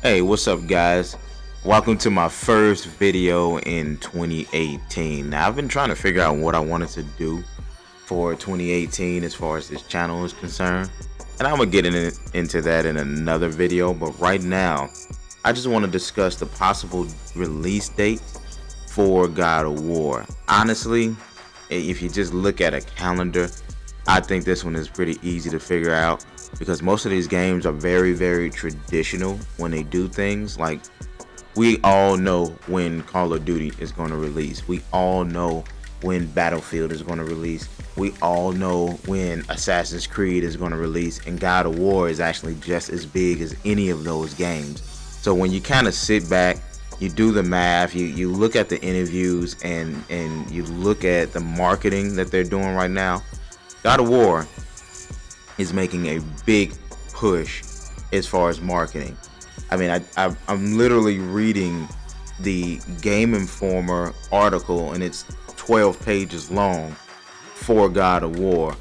Hey, what's up, guys? Welcome to my first video in 2018. Now, I've been trying to figure out what I wanted to do for 2018 as far as this channel is concerned, and I'm gonna get into that in another video. But right now, I just want to discuss the possible release date for God of War. Honestly, if you just look at a calendar, I think this one is pretty easy to figure out because most of these games are very traditional when they do things. Like, we all know when Call of Duty is going to release. We all know when Battlefield is going to release. We all know when Assassin's Creed is going to release, and God of War is actually just as big as any of those games. So when you kind of sit back, you do the math, you look at the interviews, and you look at the marketing that they're doing right now, God of War is making a big push as far as marketing. I mean, I'm literally reading the Game Informer article, and it's 12 pages long for God of War,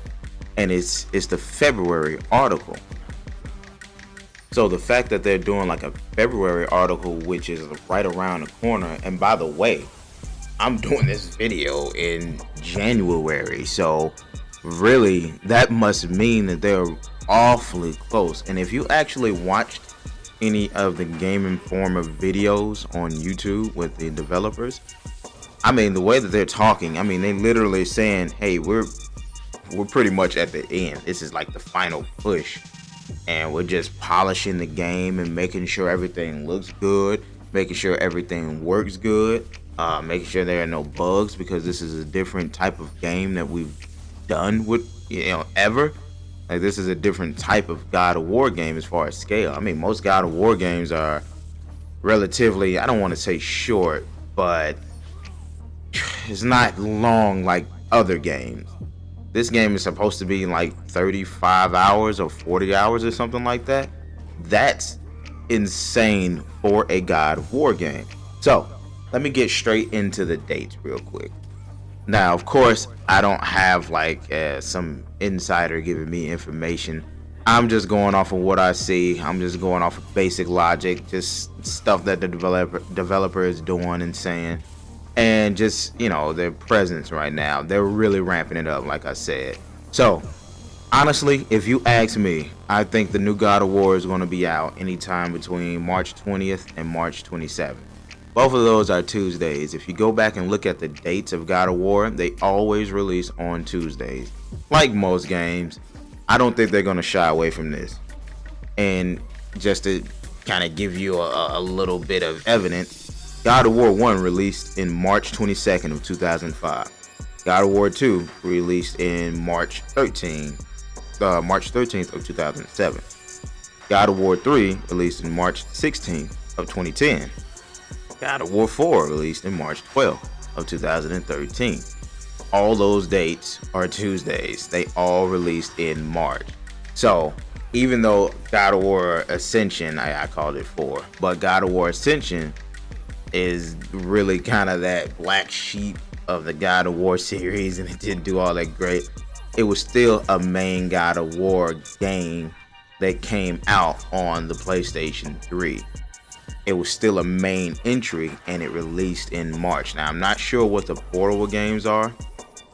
and it's the February article. So the fact that they're doing like a February article, which is right around the corner, and by the way, I'm doing this video in January, so really that must mean that they're awfully close. And if you actually watched any of the Game Informer videos on YouTube with the developers, I mean, the way that they're talking, I mean, they literally saying, hey, we're pretty much at the end. This is like the final push, and we're just polishing the game and making sure everything looks good, making sure everything works good, making sure there are no bugs, because this is a different type of game that we've done with, ever. Like, this is a different type of God of War game as far as scale. I mean, most God of War games are relatively, I don't want to say short, but it's not long like other games. This game is supposed to be like 35 hours or 40 hours or something like that. That's insane for a God of War game. So let me get straight into the dates real quick. Now, of course, I don't have like some insider giving me information. I'm just going off of what I see. I'm just going off of basic logic, just stuff that the developer is doing and saying, and just, their presence right now. They're really ramping it up, like I said. So honestly, if you ask me, I think the new God of War is going to be out anytime between March 20th and March 27th. Both of those are Tuesdays. If you go back and look at the dates of God of War, they always release on Tuesdays. Like most games, I don't think they're going to shy away from this. And just to kind of give you a little bit of evidence, God of War 1 released in March 22nd of 2005. God of War 2 released in March 13th of 2007. God of War 3 released in March 16th of 2010. God of War 4 released in March 12th of 2013. All those dates are Tuesdays. They all released in March. So even though God of War Ascension, I called it 4, but God of War Ascension is really kind of that black sheep of the God of War series, and it didn't do all that great. It was still a main God of War game that came out on the PlayStation 3. It was still a main entry, and it released in March. Now, I'm not sure what the portable games are.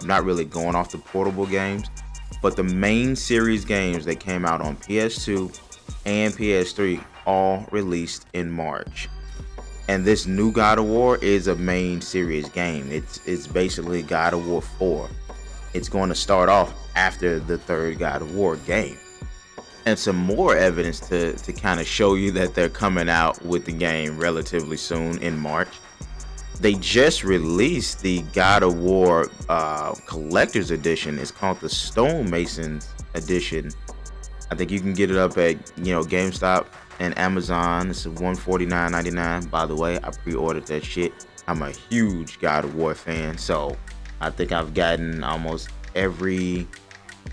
I'm not really going off the portable games, but the main series games that came out on PS2 and PS3 all released in March. And this new God of War is a main series game. It's basically God of War 4. It's going to start off after the third God of War game. And some more evidence to kind of show you that they're coming out with the game relatively soon in March. They just released the God of War Collector's Edition. It's called the Stonemasons Edition. I think you can get it up at GameStop and Amazon. It's $149.99. By the way, I pre-ordered that shit. I'm a huge God of War fan, so I think I've gotten almost every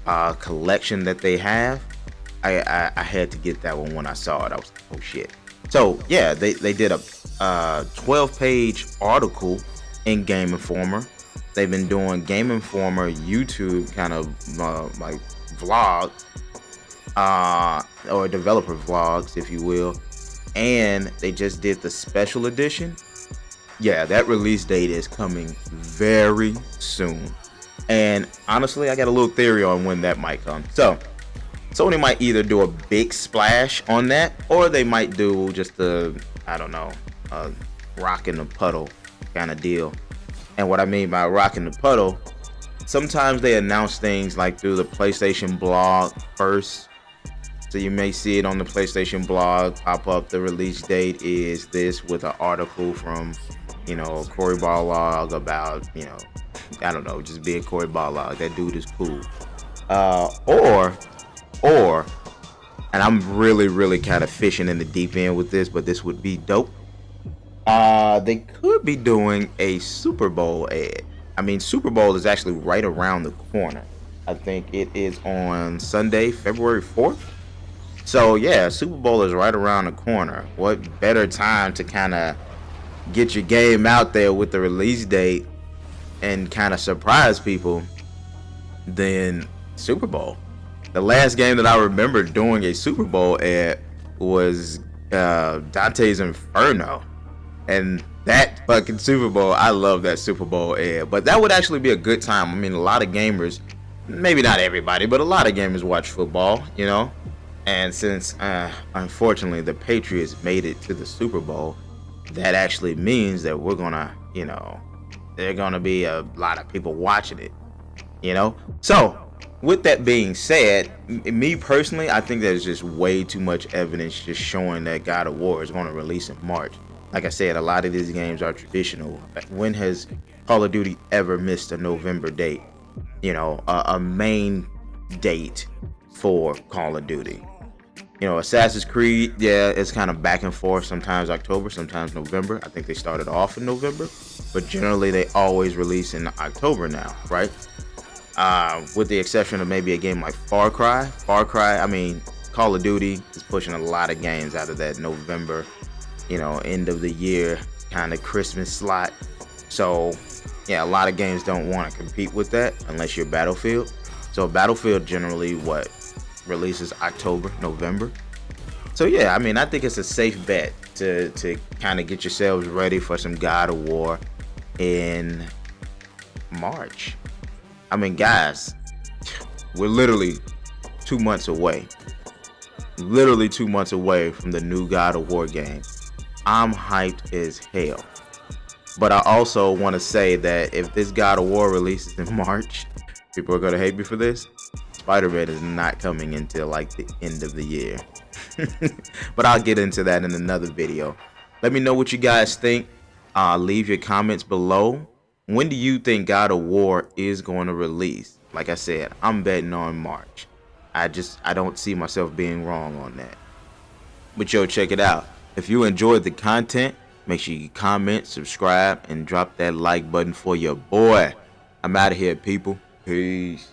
collection that they have. I had to get that one when I saw it. I was like, oh shit. So yeah, they did a 12-page article in Game Informer. They've been doing Game Informer YouTube kind of like vlog, or developer vlogs, if you will. and they just did the special edition. Yeah, that release date is coming very soon. And honestly, I got a little theory on when that might come. So Sony might either do a big splash on that, or they might do just a, I don't know, a rock in the puddle kind of deal. And what I mean by rock in the puddle, sometimes they announce things like through the PlayStation blog first. So you may see it on the PlayStation blog pop up. The release date is this, with an article from, Cory Barlog about, I don't know, just being Cory Barlog. That dude is cool. Or, and I'm really kind of fishing in the deep end with this, but this would be dope. They could be doing a Super Bowl ad. I mean, Super Bowl is actually right around the corner. I think it is on Sunday, February 4th. So yeah, Super Bowl is right around the corner. What better time to kind of get your game out there with the release date and kind of surprise people than Super Bowl? The last game that I remember doing a Super Bowl ad was Dante's Inferno. And that fucking Super Bowl, I love that Super Bowl ad. But that would actually be a good time. I mean, a lot of gamers, maybe not everybody, but a lot of gamers watch football, And since, unfortunately, the Patriots made it to the Super Bowl, that actually means that we're going to, there are going to be a lot of people watching it, So, with that being said, me personally, I think there's just way too much evidence just showing that God of War is going to release in March. Like I said, a lot of these games are traditional. When has Call of Duty ever missed a November date? A main date for Call of Duty. Assassin's Creed, yeah, it's kind of back and forth. Sometimes October, sometimes November. I think they started off in November, but generally they always release in October now, right? With the exception of maybe a game like Far Cry. I mean, Call of Duty is pushing a lot of games out of that November, end of the year kind of Christmas slot. So, yeah, a lot of games don't want to compete with that unless you're Battlefield. So Battlefield generally releases October, November. So yeah, I mean, I think it's a safe bet to kind of get yourselves ready for some God of War in March. I mean, guys, we're literally 2 months away. Literally 2 months away from the new God of War game. I'm hyped as hell. But I also want to say that if this God of War releases in March, people are going to hate me for this. Spider-Man is not coming until like the end of the year. But I'll get into that in another video. Let me know what you guys think. Leave your comments below. When do you think God of War is going to release? Like I said, I'm betting on March. I don't see myself being wrong on that. But yo, check it out. If you enjoyed the content, make sure you comment, subscribe, and drop that like button for your boy. I'm out of here, people. Peace.